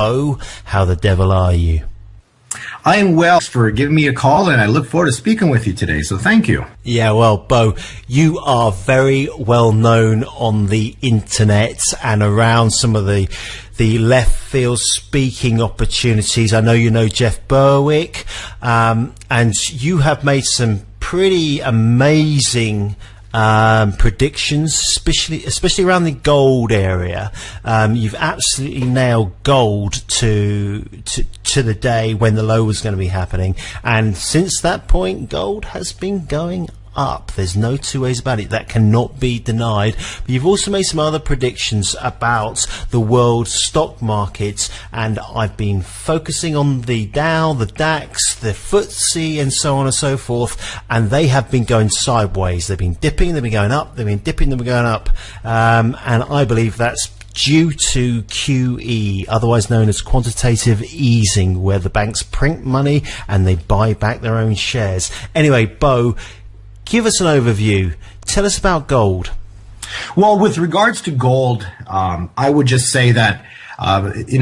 Bo. How the devil are you? I am well for giving me a call, and I look forward to speaking with you today, so thank you. Yeah, well, Bo, you are very well known on the internet and around some of the left field speaking opportunities. I know you know Jeff Berwick, and you have made some pretty amazing predictions, especially around the gold area. You've absolutely nailed gold to the day when the low was going to be happening, and since that point gold has been going up. There's no two ways about it. That cannot be denied. But you've also made some other predictions about the world stock markets, and I've been focusing on the Dow, the DAX, the FTSE, and so on and so forth, and they have been going sideways. They've been dipping, they've been going up, they've been dipping, they've been going up, and I believe that's due to QE, otherwise known as quantitative easing, where the banks print money and they buy back their own shares. Anyway, Bo, give us an overview. Tell us about gold. Well, with regards to gold, I would just say that,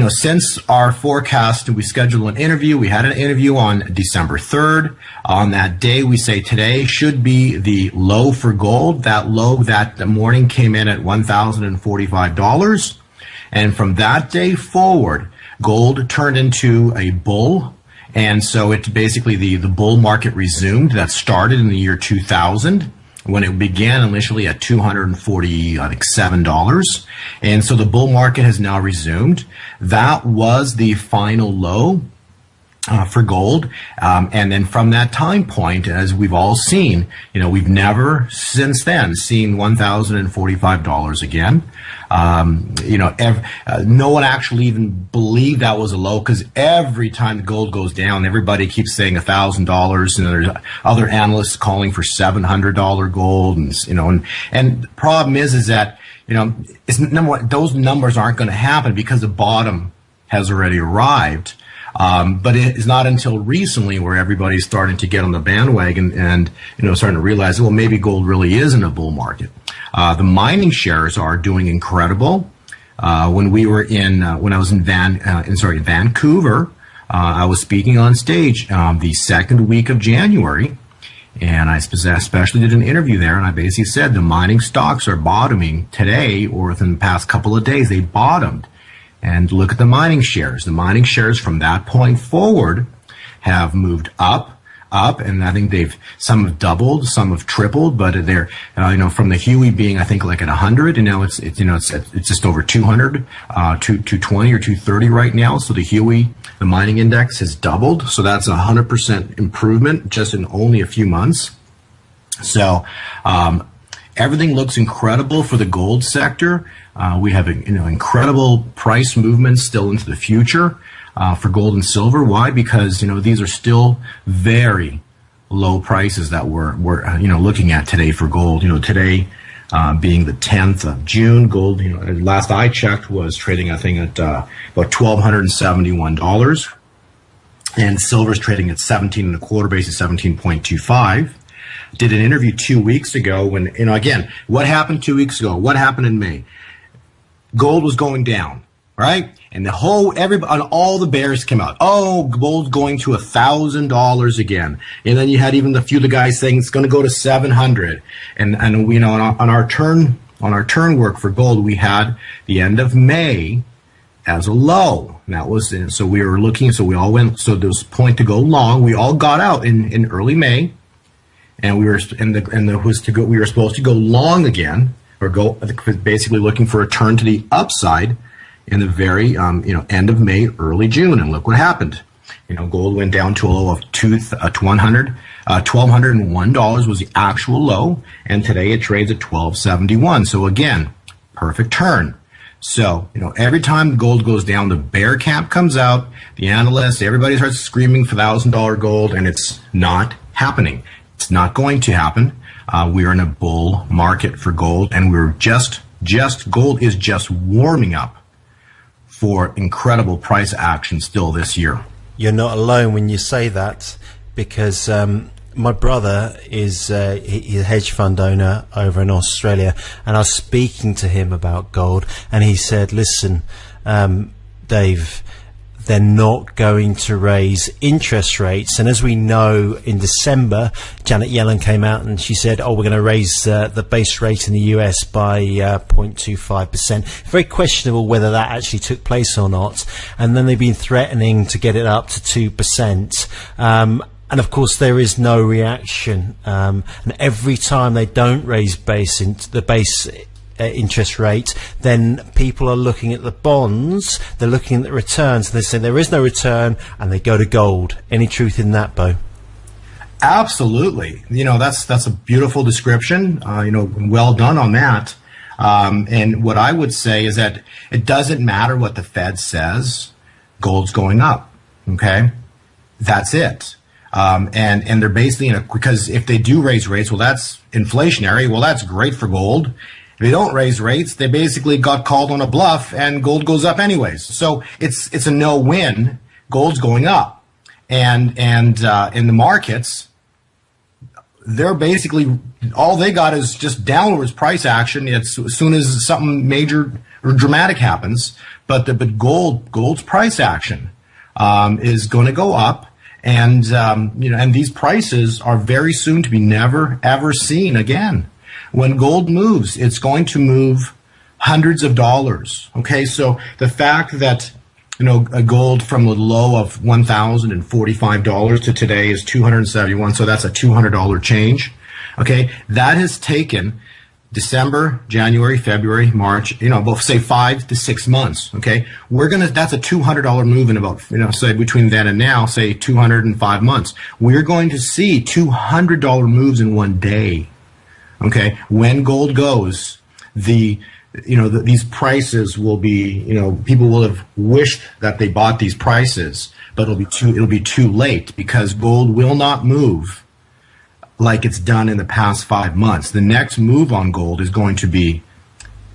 since our forecast, we scheduled an interview. We had an interview on December 3rd. On that day, we say today should be the low for gold. That low that morning came in at $1,045. And from that day forward, gold turned into a bull. And so it basically, the bull market resumed. That started in the year 2000 when it began initially at $247. And so the bull market has now resumed. That was the final low for gold. And then from that time point, as we've all seen, we've never since then seen $1,045 again. No one actually even believed that was a low, because every time the gold goes down, everybody keeps saying $1,000, and there's other analysts calling for $700 gold, and the problem is that those numbers aren't going to happen because the bottom has already arrived. But it is not until recently where everybody's starting to get on the bandwagon and starting to realize, well, maybe gold really is in a bull market. The mining shares are doing incredible. When I was in Vancouver, I was speaking on stage the second week of January, and I especially did an interview there, and I basically said the mining stocks are bottoming today, or within the past couple of days they bottomed. And look at the mining shares. The mining shares from that point forward have moved up, and I think some have doubled, some have tripled, but they're, from the Huey being, I think, like at 100, and now it's just over 200, 220 or 230 right now. So the Huey, the mining index, has doubled. So that's 100% improvement just in only a few months. So, everything looks incredible for the gold sector. We have incredible price movements still into the future for gold and silver. Why? Because these are still very low prices that we're looking at today for gold. Today being the 10th of June, gold last I checked was trading, I think, at about $1,271, and silver's trading at 17.25, basically 17.25. Did an interview 2 weeks ago when, again, what happened 2 weeks ago? What happened in May? Gold was going down, right? And all the bears came out. Oh, gold's going to $1,000 again. And then you had even a few of the guys saying it's going to go to 700. And on our turn work for gold, we had the end of May as a low. And that was, so we were looking, so we all went, so there was a point to go long. We all got out in early May. And we were supposed to go long again, or go basically looking for a turn to the upside in the very end of May, early June, and look what happened. Gold went down to a low of $1,201 was the actual low, and today it trades at $1,271. So again, perfect turn. So every time gold goes down, the bear camp comes out, the analysts, everybody starts screaming for $1,000 gold, and it's not happening. It's not going to happen. We are in a bull market for gold, and we're gold is just warming up for incredible price action still this year. You're not alone when you say that, because my brother is he's a hedge fund owner over in Australia, and I was speaking to him about gold, and he said, listen, Dave, they're not going to raise interest rates. And as we know, in December, Janet Yellen came out and she said, oh, we're going to raise the base rate in the US by 0.25%. Very questionable whether that actually took place or not. And then they've been threatening to get it up to 2%. And of course, there is no reaction. And every time they don't raise the base interest rate, then people are looking at the bonds, they're looking at the returns, and they say there is no return, and they go to gold. Any truth in that, Bo? Absolutely. That's a beautiful description. Well done on that. And what I would say is that it doesn't matter what the Fed says, gold's going up. Okay? That's it. And they're basically because if they do raise rates, well, that's inflationary. Well, that's great for gold. If they don't raise rates, they basically got called on a bluff and gold goes up anyways. So it's a no-win. Gold's going up. And in the markets, they're basically, all they got is just downwards price action. It's as soon as something major or dramatic happens, but gold's price action, is going to go up. And, and these prices are very soon to be never, ever seen again. When gold moves, it's going to move hundreds of dollars. Okay. So the fact that, a gold from the low of $1,045 to today is $271. So that's a $200 change. Okay. That has taken December, January, February, March, we'll say 5 to 6 months. Okay. That's a $200 move in about, say between then and now, say 205 months. We're going to see $200 moves in one day. Okay. When gold goes, these prices will be, people will have wished that they bought these prices, but it'll be too late because gold will not move like it's done in the past 5 months. The next move on gold is going to be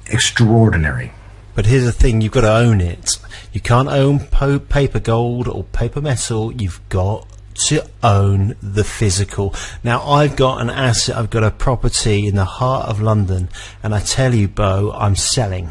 extraordinary. But here's the thing, you've got to own it. You can't own paper gold or paper metal. You've got to own the physical. Now, I've got an asset, I've got a property in the heart of London, and I tell you, Bo, I'm selling.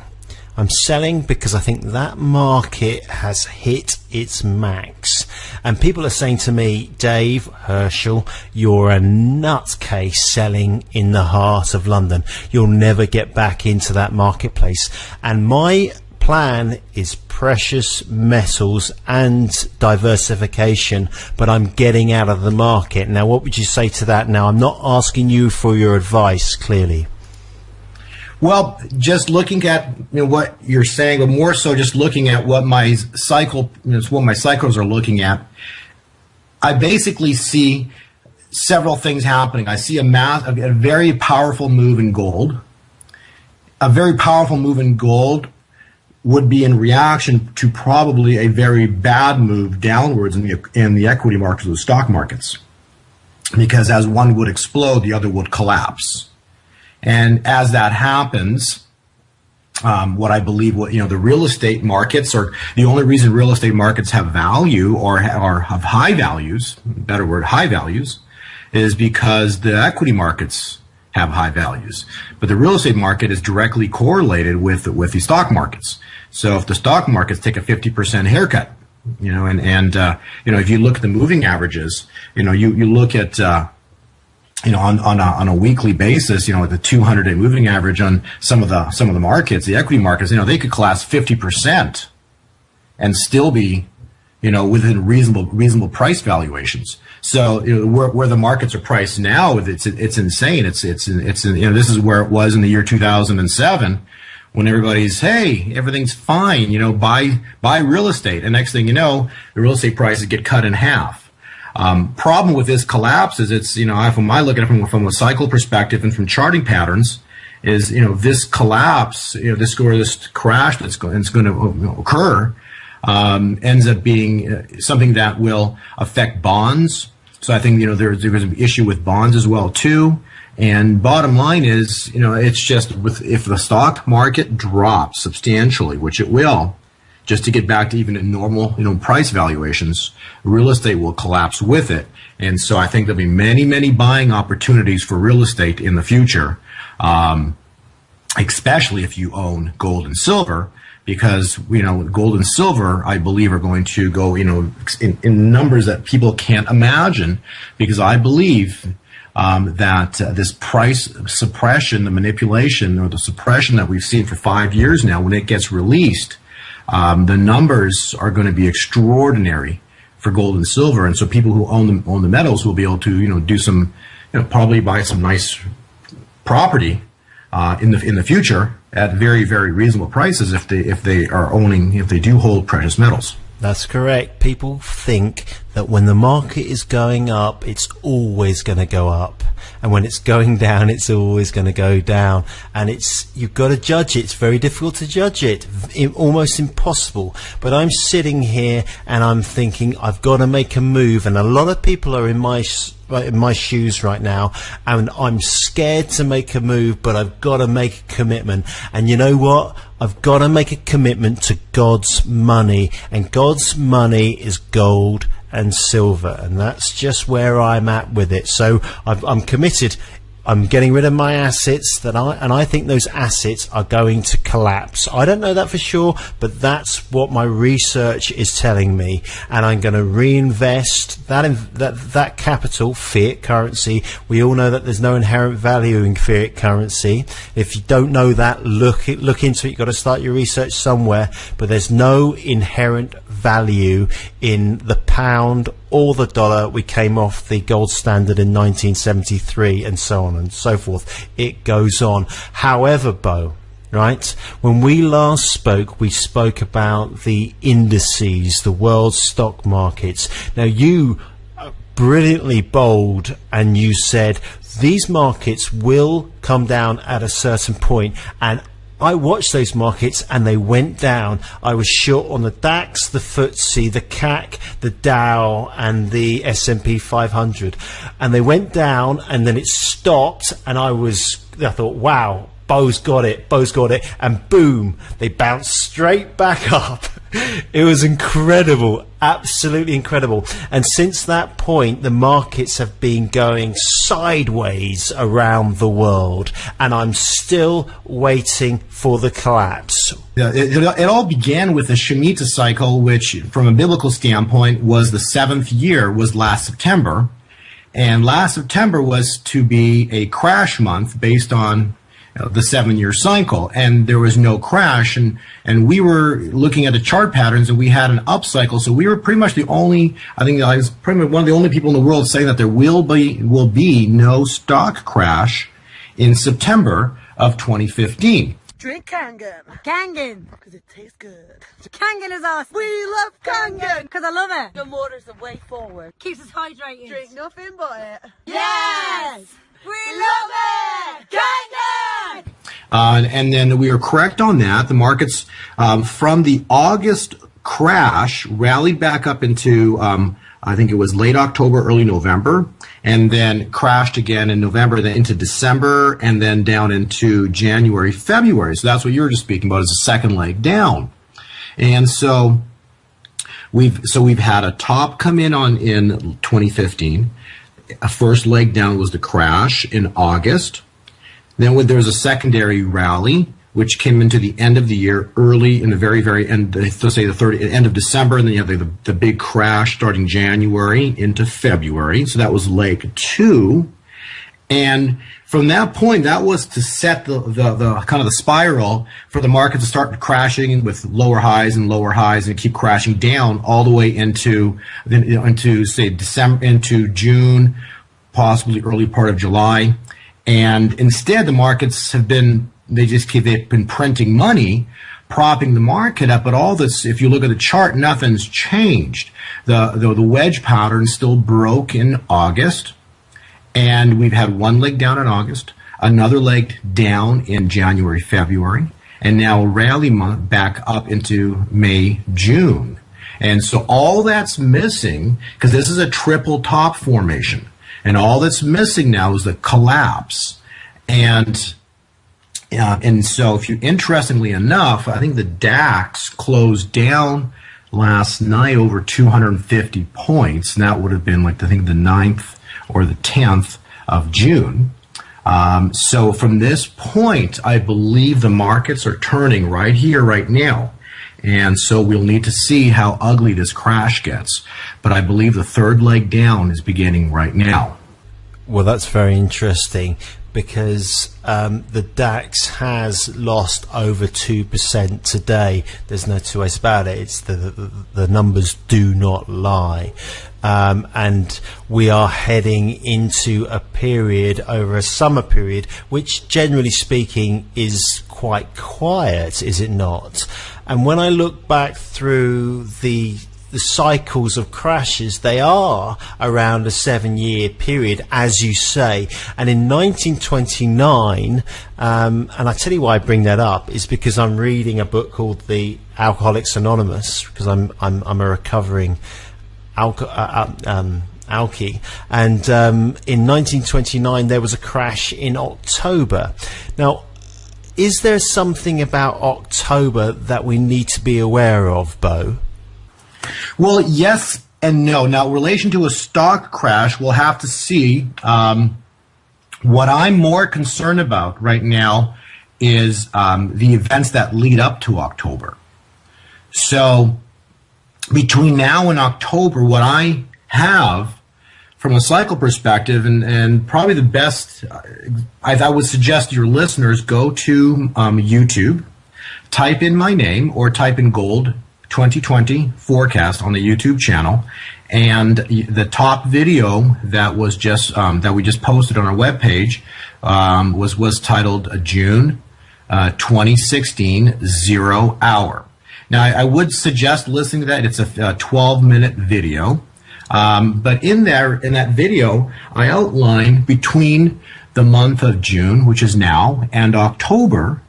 I'm selling because I think that market has hit its max. And people are saying to me, Dave, Herschel, you're a nutcase selling in the heart of London. You'll never get back into that marketplace. And my plan is precious metals and diversification, but I'm getting out of the market. Now, what would you say to that? Now, I'm not asking you for your advice, clearly. Well, just looking at what you're saying, but more so just looking at what my cycles are looking at, I basically see several things happening. I see a very powerful move in gold. A very powerful move in gold would be in reaction to probably a very bad move downwards in the equity markets or the stock markets, because as one would explode, the other would collapse. And as that happens, what I believe, the real estate markets, or the only reason real estate markets have value or have high values, better word, high values, is because the equity markets have high values. But the real estate market is directly correlated with the stock markets. So if the stock markets take a 50% haircut, if you look at the moving averages, you look at, on a weekly basis, the 200-day moving average on some of the markets, the equity markets, they could collapse 50% and still be, within reasonable price valuations. So where the markets are priced now, it's insane. It's this is where it was in the year 2007, when everybody's, hey, everything's fine, buy real estate, and next thing you know, the real estate prices get cut in half. Problem with this collapse is from I look at it from a cycle perspective and from charting patterns, is this collapse, this crash that's going to occur, ends up being something that will affect bonds. So I think there's an issue with bonds as well too. And bottom line is it's just if the stock market drops substantially, which it will, just to get back to even normal, price valuations, real estate will collapse with it. And so I think there'll be many, many buying opportunities for real estate in the future, especially if you own gold and silver, because, gold and silver, I believe, are going to go, in numbers that people can't imagine, because I believe that this price suppression, the manipulation or the suppression that we've seen for 5 years now, when it gets released, the numbers are going to be extraordinary for gold and silver. And so people who own the metals will be able to, do some, probably buy some nice property in the future at very, very reasonable prices if they do hold precious metals. That's correct. People think that when the market is going up, it's always going to go up, and when it's going down, it's always going to go down. And you've got to judge it. It's very difficult to judge it, almost impossible. But I'm sitting here and I'm thinking I've got to make a move, and a lot of people are in my shoes right now, and I'm scared to make a move, but I've got to make a commitment. And you know what? I've got to make a commitment to God's money, and God's money is gold and silver, and that's just where I'm at with it. So I'm committed. I'm getting rid of my assets I think those assets are going to collapse. I don't know that for sure, but that's what my research is telling me. And I'm going to reinvest that capital, fiat currency. We all know that there's no inherent value in fiat currency. If you don't know that, look into it. You've got to start your research somewhere. But there's no inherent value in the pound or the dollar. We came off the gold standard in 1973, and so on and so forth. It goes on. However, Bo, right, when we last spoke, we spoke about the indices, the world stock markets. Now, you brilliantly bold, and you said these markets will come down at a certain point, and I watched those markets and they went down. I was short on the DAX, the FTSE, the CAC, the Dow, and the S&P 500. And they went down, and then it stopped, and I thought, wow, Bo's got it, and boom, they bounced straight back up. It was incredible, absolutely incredible. And since that point, the markets have been going sideways around the world, and I'm still waiting for the collapse. Yeah, it all began with the Shemitah cycle, which, from a biblical standpoint, was the 7th year, was last September. And last September was to be a crash month based on the 7-year cycle, and there was no crash, and we were looking at the chart patterns, and we had an up cycle. So we were pretty much the only, I think I was pretty much one of the only people in the world saying that there will be no stock crash in September of 2015. Drink Kangen. Kangen. Because it tastes good. Kangen is awesome. We love Kangen. Because I love it. The motor's the way forward. Keeps us hydrated. Drink nothing but it. Yes! We love it! Kangen! And then we were correct on that. The markets, from the August crash, rallied back up into, I think it was late October, early November, and then crashed again in November, then into December, and then down into January, February. So that's what you were just speaking about, is a second leg down. And so we've had a top come in in 2015. A first leg down was the crash in August. Then there was a secondary rally, which came into the end of the year, early in the very, very end, let's say the end of December, and then you have the big crash starting January into February. So that was leg 2. And from that point, that was to set the kind of the spiral for the market to start crashing with lower highs and keep crashing down all the way into say December, into June, possibly early part of July. And instead, the markets they've been printing money, propping the market up. But all this, if you look at the chart, nothing's changed. The wedge pattern still broke in August. And we've had one leg down in August, another leg down in January, February, and now a rally back up into May, June. And so all that's missing, because this is a triple top formation, and all that's missing now is the collapse. And so interestingly enough, I think the DAX closed down last night over 250 points, and that would have been the 9th or the 10th of June. So from this point, I believe the markets are turning right here, right now. And so we'll need to see how ugly this crash gets. But I believe the third leg down is beginning right now. Well, that's very interesting, because the DAX has lost over 2% today. There's no two ways about it. It's the numbers do not lie. And we are heading into a period, over a summer period, which generally speaking is quite quiet, is it not? And when I look back through the cycles of crashes, they are around a 7-year period, as you say. And in 1929, and I tell you why I bring that up, is because I'm reading a book called The Alcoholics Anonymous, because I'm a recovering alkie, and in 1929 there was a crash in October. Now, is there something about October that we need to be aware of, Bo? Well, yes and no. Now, in relation to a stock crash, we'll have to see. What I'm more concerned about right now is the events that lead up to October. So between now and October, what I have from a cycle perspective, and probably the best, I would suggest your listeners go to YouTube, type in my name or type in gold 2020 forecast on the YouTube channel, and the top video that was just that we just posted on our webpage was titled June 2016 0 hour. Now, I would suggest listening to that. It's a 12-minute video. But in that video, I outline between the month of June, which is now, and October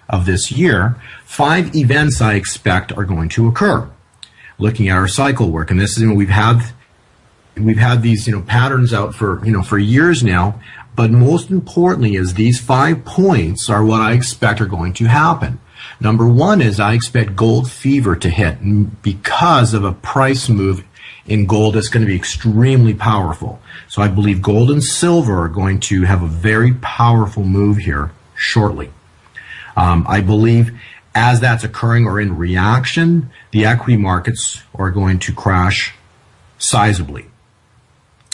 of this year, 5 events I expect are going to occur. Looking at our cycle work, and this is, we've had these patterns out for years now. But most importantly, is these 5 points are what I expect are going to happen. Number 1 is I expect gold fever to hit, and because of a price move in gold that's going to be extremely powerful. So I believe gold and silver are going to have a very powerful move here shortly. I believe as that's occurring, or in reaction, the equity markets are going to crash sizably.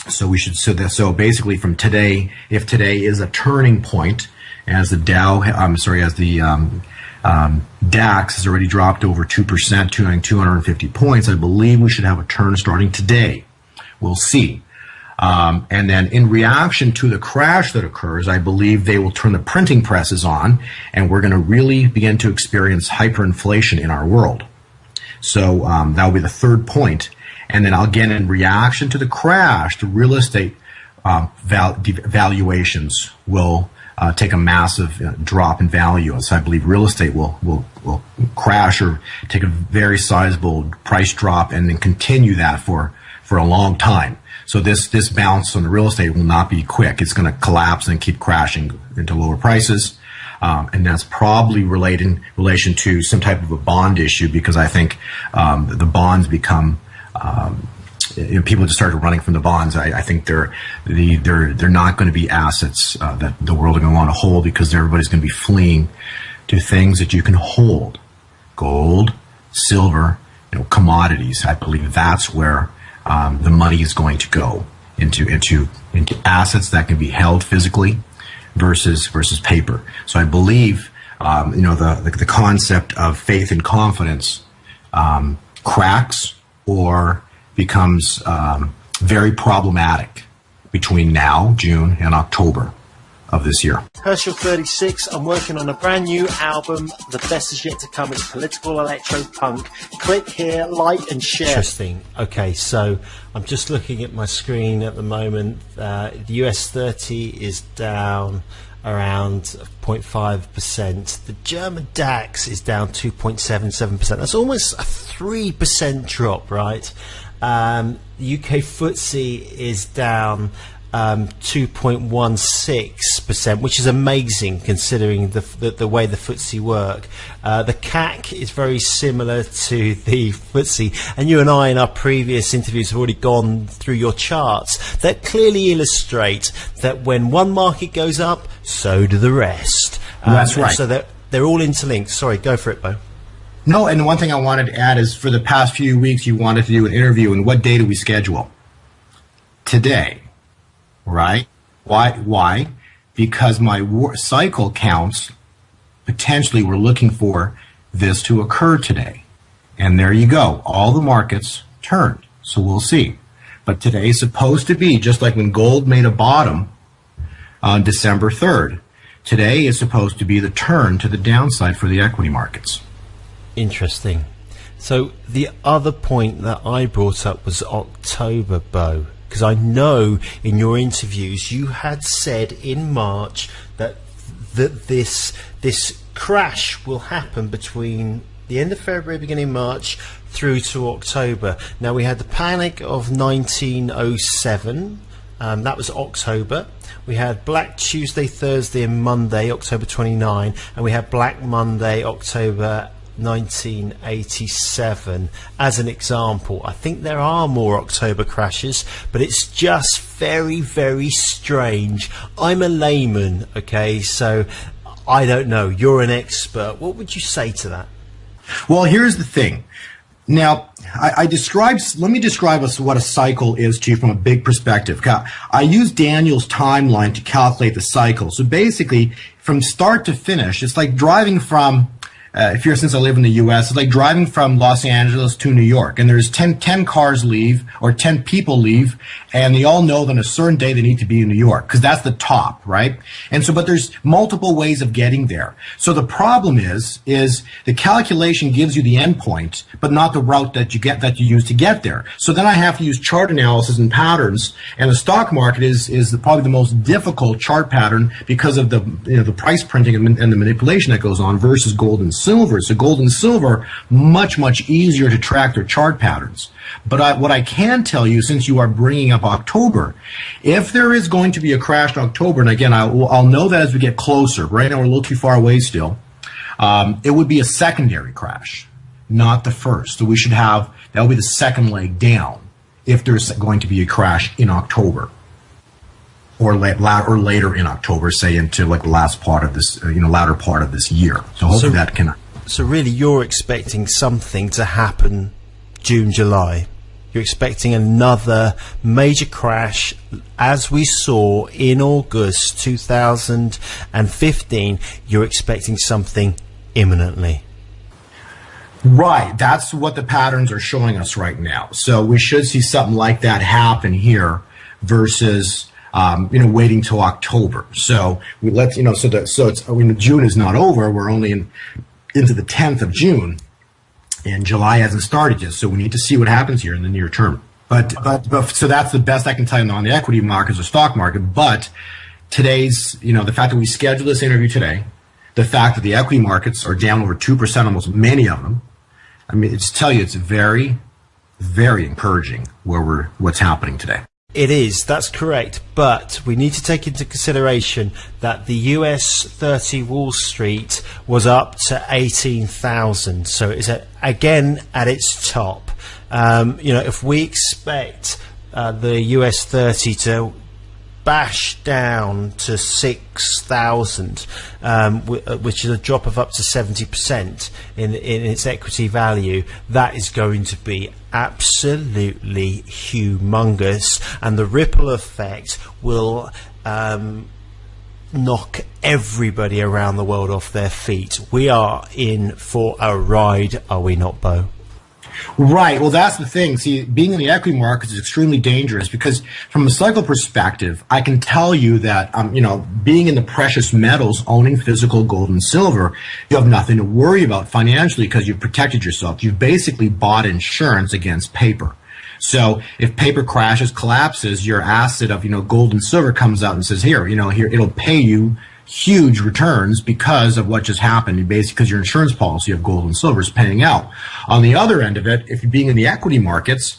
So we should so basically from today, if today is a turning point, as the DAX has already dropped over 2%, 250 points, I believe we should have a turn starting today. We'll see. And then in reaction to the crash that occurs, I believe they will turn the printing presses on, and we're going to really begin to experience hyperinflation in our world. So that will be the third point. And then again, in reaction to the crash, the real estate valuations will take a massive drop in value. So I believe real estate will crash or take a very sizable price drop, and then continue that for a long time. So this bounce on the real estate will not be quick. It's going to collapse and keep crashing into lower prices. And that's probably in relation to some type of a bond issue, because I think the bonds become people just started running from the bonds. I think they're not going to be assets that the world are going to want to hold, because everybody's going to be fleeing to things that you can hold: gold, silver, commodities. I believe that's where the money is going to go, into assets that can be held physically versus paper. So I believe the concept of faith and confidence cracks or becomes very problematic between now, June, and October of this year. Herschel 36, I'm working on a brand new album. The best is yet to come. It's political electro punk. Click here, like and share. Interesting. Okay, so I'm just looking at my screen at the moment. The US 30 is down around 0.5%. The German DAX is down 2.77%. That's almost a 3% drop, right? UK FTSE is down 2.16%, which is amazing considering the way the FTSE work. The CAC is very similar to the FTSE, and you and I in our previous interviews have already gone through your charts that clearly illustrate that when one market goes up, so do the rest. That's right. So they're all interlinked. Sorry, go for it, Bo. No, and one thing I wanted to add is for the past few weeks you wanted to do an interview, and what day do we schedule? Today. Right? Why? Because my cycle counts potentially we're looking for this to occur today. And there you go. All the markets turned. So we'll see. But today is supposed to be just like when gold made a bottom on December 3rd. Today is supposed to be the turn to the downside for the equity markets. Interesting. So the other point that I brought up was October, Bo. Because I know in your interviews you had said in March that this crash will happen between the end of February, beginning March, through to October. Now we had the panic of 1907. That was October. We had Black Tuesday, Thursday, and Monday, October 29, and we had Black Monday, October 1987 as an example. I think there are more October crashes, but it's just very, very strange. I'm a layman, okay, so I don't know. You're an expert. What would you say to that? Well, here's the thing. Now, let me describe what a cycle is to you from a big perspective. I use Daniel's timeline to calculate the cycle. So basically, from start to finish, it's like driving from since I live in the U.S., it's like driving from Los Angeles to New York, and there's 10 cars leave, or 10 people leave, and they all know that on a certain day they need to be in New York, because that's the top, right? And so, but there's multiple ways of getting there. So the problem is the calculation gives you the endpoint, but not the route that you use to get there. So then I have to use chart analysis and patterns, and the stock market is probably the most difficult chart pattern because of the price printing and the manipulation that goes on versus gold and silver. So gold and silver, much easier to track their chart patterns. But what I can tell you, since you are bringing up October, if there is going to be a crash in October, and again, I'll know that as we get closer. Right now we're a little too far away still. It would be a secondary crash, not the first. So that will be the second leg down if there's going to be a crash in October. Or later in October, say into like the last part of this, latter part of this year. So hopefully that can. So really, you're expecting something to happen June, July. You're expecting another major crash, as we saw in August 2015. You're expecting something imminently. Right. That's what the patterns are showing us right now. So we should see something like that happen here versus. Waiting till October. So June is not over. We're only into the 10th of June, and July hasn't started yet. So we need to see what happens here in the near term. But so that's the best I can tell you on the equity markets or stock market. But today's, the fact that we scheduled this interview today, the fact that the equity markets are down over 2%, almost many of them. I mean, it's very, very encouraging what's happening today. It is, that's correct, but we need to take into consideration that the US 30 Wall Street was up to 18,000, so it's again at its top. If we expect the US 30 to bash down to 6,000, which is a drop of up to 70% in its equity value, that is going to be absolutely humongous, and the ripple effect will knock everybody around the world off their feet. We are in for a ride, are we not, Bo? Right. Well, that's the thing. See, being in the equity markets is extremely dangerous because from a cycle perspective, I can tell you that, being in the precious metals, owning physical gold and silver, you have nothing to worry about financially because you've protected yourself. You've basically bought insurance against paper. So if paper crashes, collapses, your asset of, gold and silver comes out and says, here, it'll pay you huge returns because of what just happened, basically because your insurance policy of gold and silver is paying out. On the other end of it, if you're being in the equity markets,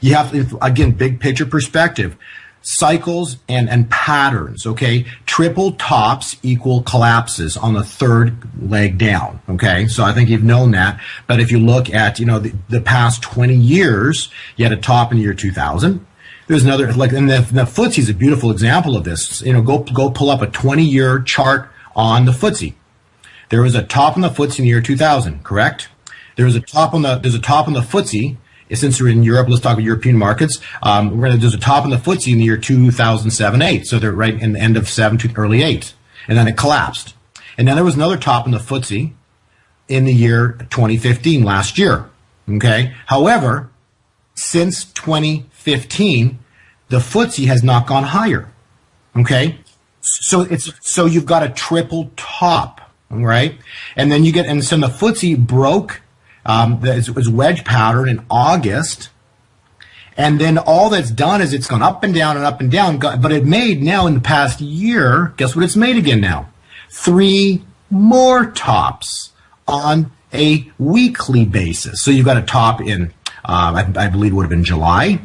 you have to, again, big picture perspective. cycles and patterns, okay? Triple tops equal collapses on the third leg down, okay? So I think you've known that. But if you look at, you know, the past 20 years, you had a top in the year 2000. There's another, like, and the FTSE is a beautiful example of this. You know, go pull up a 20-year chart on the FTSE. There was a top on the FTSE in the year 2000, correct? There's a top on the FTSE. Since we're in Europe, let's talk about European markets. There's a top in the FTSE in the year 2007-8. So they're right in the end of 7 to early 8. And then it collapsed. And then there was another top in the FTSE in the year 2015, last year. Okay. However, since 2015, the FTSE has not gone higher. Okay. So you've got a triple top, right? And then so the FTSE broke it was wedge pattern in August, and then all that's done is it's gone up and down and up and down, but it made now in the past year, guess what it's made again now? 3 more tops on a weekly basis. So you've got a top in, I believe it would have been July.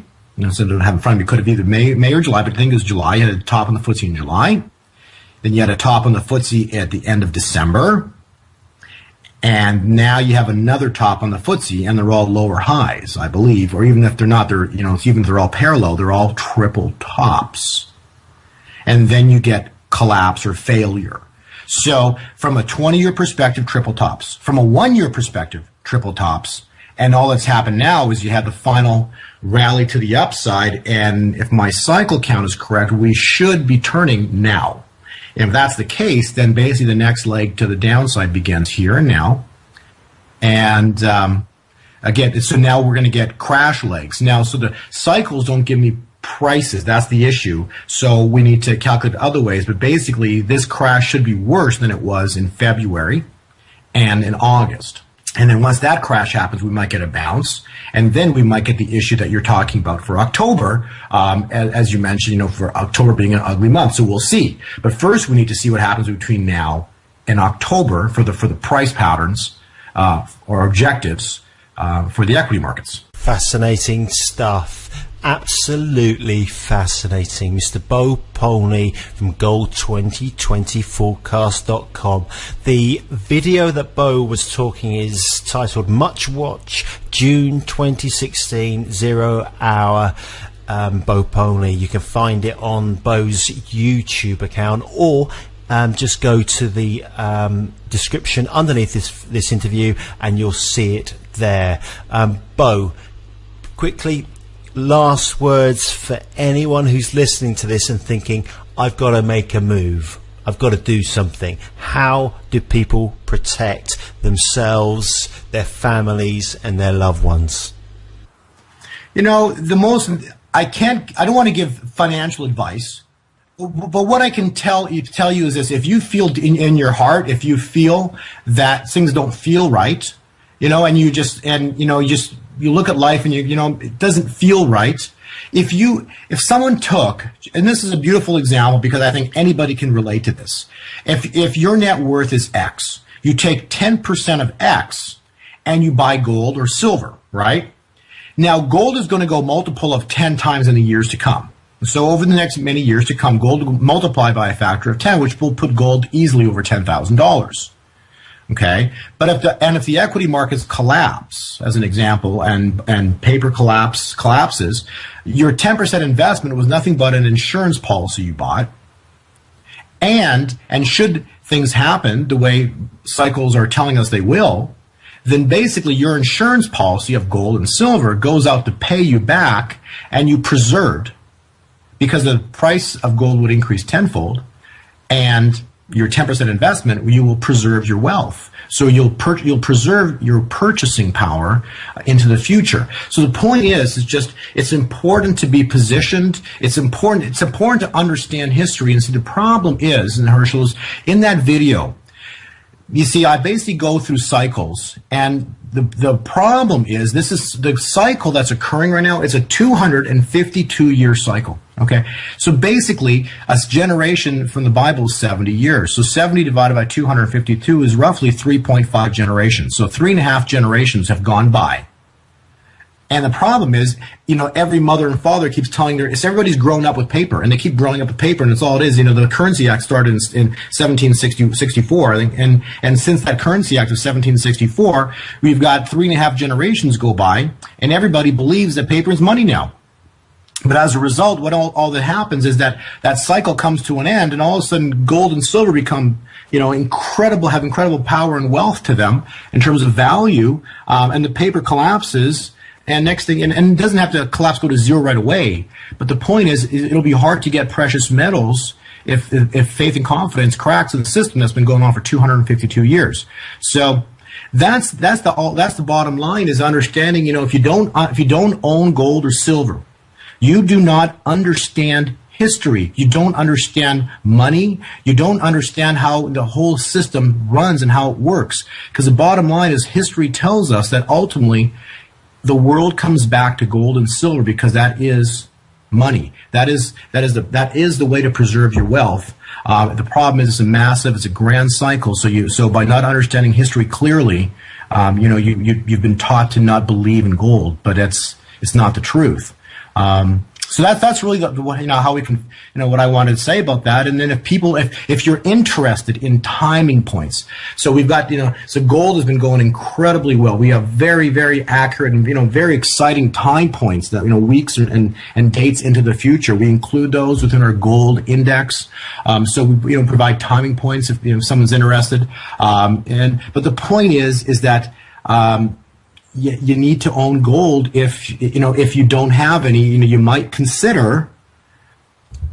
So I don't have in front of me, could have either May or July, but I think it was July. You had a top on the FTSE in July. Then you had a top on the FTSE at the end of December. And now you have another top on the FTSE, and they're all lower highs, I believe, or even if they're not, they're, you know, even if they're all parallel, they're all triple tops. And then you get collapse or failure. So from a 20-year perspective, triple tops. From a 1-year perspective, triple tops. And all that's happened now is you had the final rally to the upside, and if my cycle count is correct, we should be turning now. If that's the case, then basically the next leg to the downside begins here and now. And again, so now we're going to get crash legs. Now, so the cycles don't give me prices. That's the issue. So we need to calculate other ways. But basically, this crash should be worse than it was in February and in August. And then once that crash happens, we might get a bounce. And then we might get the issue that you're talking about for October, as you mentioned, you know, for October being an ugly month. So we'll see. But first, we need to see what happens between now and October for the price patterns or objectives for the equity markets. Fascinating stuff. Absolutely fascinating. Mr. Bo Polny from Gold2020forecast.com. The video that Bo was talking is titled Much Watch June 2016 0 Hour Bo Polny. You can find it on Bo's YouTube account, or just go to the description underneath this interview and you'll see it there. Bo, quickly, last words for anyone who's listening to this and thinking, I've got to make a move, I've got to do something. How do people protect themselves, their families, and their loved ones? You know, I don't want to give financial advice, but what I can tell you is this: if you feel in your heart, if you feel that things don't feel right, you know, and you look at life and it doesn't feel right. If someone took, and this is a beautiful example because I think anybody can relate to this. If your net worth is X, you take 10% of X and you buy gold or silver, right? Now gold is going to go multiple of 10 times in the years to come. So over the next many years to come, gold will multiply by a factor of 10, which will put gold easily over $10,000. Okay, but if the equity markets collapse, as an example, and paper collapses, your 10% investment was nothing but an insurance policy you bought. And should things happen the way cycles are telling us they will, then basically your insurance policy of gold and silver goes out to pay you back, and you preserved, because the price of gold would increase tenfold, and your 10% investment, you will preserve your wealth. So you'll preserve your purchasing power into the future. So the point is just, it's important to be positioned. It's important to understand history. And see, the problem is, and Herschel, is in that video, you see, I basically go through cycles, and the problem is, this is the cycle that's occurring right now. It's a 252-year cycle. Okay, so basically, a generation from the Bible is 70 years. So 70 divided by 252 is roughly 3.5 generations. So 3.5 generations have gone by. And the problem is, every mother and father keeps telling everybody's grown up with paper, and they keep growing up with paper, and it's all it is. The Currency Act started in 1764, I think, and since that Currency Act of 1764, we've got 3.5 generations go by, and everybody believes that paper is money now. But as a result, what all that happens is that cycle comes to an end, and all of a sudden gold and silver become, have incredible power and wealth to them in terms of value, and the paper collapses. And next thing, and it doesn't have to collapse, go to zero right away. But the point is it'll be hard to get precious metals if faith and confidence cracks in the system that's been going on for 252 years. So that's the bottom line, is understanding. If you don't own gold or silver, you do not understand history. You don't understand money. You don't understand how the whole system runs and how it works. Because the bottom line is, history tells us that ultimately the world comes back to gold and silver, because that is money. That is the way to preserve your wealth. The problem is it's a grand cycle. So by not understanding history clearly, you've been taught to not believe in gold, but it's not the truth. So that's really how we can, what I wanted to say about that. And then if you're interested in timing points, so we've got, so gold has been going incredibly well. We have very, very accurate and, very exciting time points that, weeks and dates into the future. We include those within our gold index. So we, provide timing points if, someone's interested. But the point is that, you need to own gold. If you don't have any, you might consider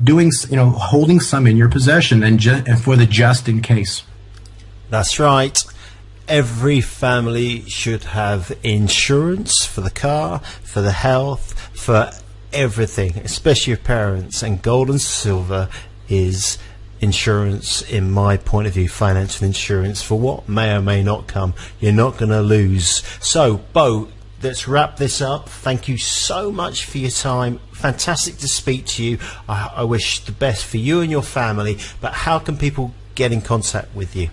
doing, holding some in your possession and for the just in case. That's right. Every family should have insurance for the car, for the health, for everything, especially your parents. And gold and silver is insurance, in my point of view, financial insurance for what may or may not come. You're not going to lose. So, Bo, let's wrap this up. Thank you so much for your time. Fantastic to speak to you. I wish the best for you and your family. But how can people get in contact with you?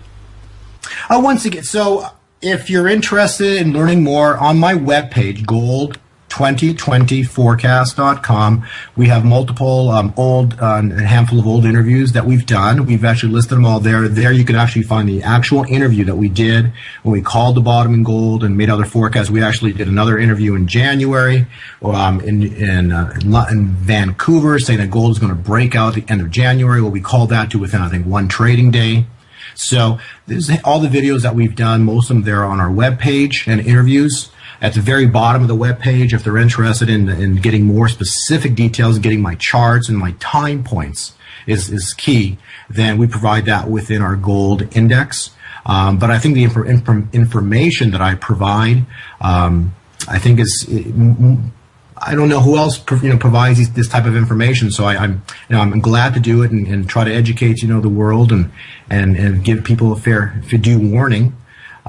Once again, so if you're interested in learning more, on my webpage, gold2020forecast.com, we have multiple a handful of old interviews that we've done. We've actually listed them all there. There you can actually find the actual interview that we did when we called the bottom in gold and made other forecasts. We actually did another interview in January in Vancouver, saying that gold is going to break out at the end of January. Well, we called that to within, I think, one trading day. So this is all the videos that we've done. Most of them there on our webpage, and interviews. At the very bottom of the webpage, if they're interested in getting more specific details, getting my charts and my time points is key, then we provide that within our gold index. But I think the information that I provide, I think is, I don't know who else provides this type of information. So I'm glad to do it and try to educate the world and give people a fair due warning.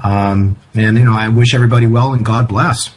I wish everybody well, and God bless.